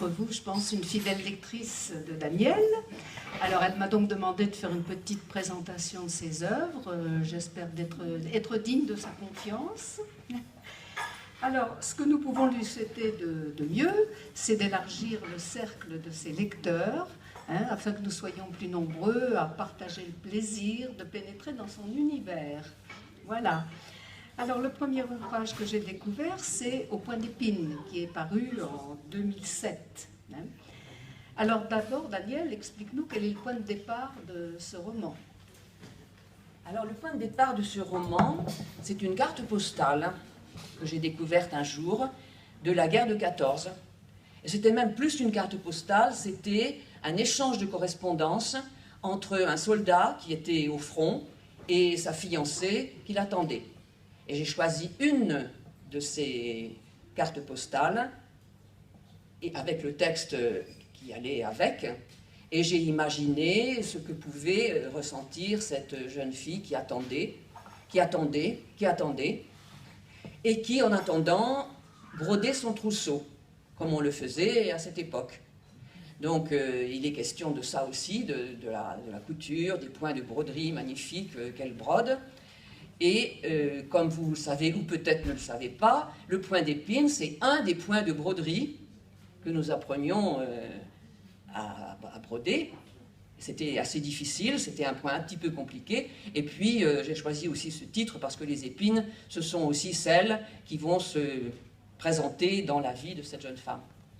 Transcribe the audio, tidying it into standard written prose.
d'entre vous, je pense, une fidèle lectrice de Daniel. Alors, elle m'a donc demandé de faire une petite présentation de ses œuvres. J'espère être digne de sa confiance. Alors, ce que nous pouvons lui souhaiter de mieux, c'est d'élargir le cercle de ses lecteurs, afin que nous soyons plus nombreux à partager le plaisir de pénétrer dans son univers. Voilà. Alors, le premier ouvrage que j'ai découvert, c'est Au point d'épine, qui est paru en 2007. Alors, d'abord, Daniel, explique-nous quel est le point de départ de ce roman. Alors, le point de départ de ce roman, c'est une carte postale que j'ai découverte un jour de la guerre de 14. Et c'était même plus qu'une carte postale, c'était un échange de correspondance entre un soldat qui était au front et sa fiancée qui l'attendait. Et j'ai choisi une de ces cartes postales, et avec le texte qui allait avec, et j'ai imaginé ce que pouvait ressentir cette jeune fille qui attendait, et qui, en attendant, brodait son trousseau, comme on le faisait à cette époque. Donc, il est question de ça aussi, de la couture, des points de broderie magnifiques qu'elle brode. Et comme vous le savez, ou peut-être ne le savez pas, le point d'épine, c'est un des points de broderie que nous apprenions à broder. C'était assez difficile, c'était un point un petit peu compliqué. Et puis, j'ai choisi aussi ce titre parce que les épines, ce sont aussi celles qui vont se présenter dans la vie de cette jeune femme.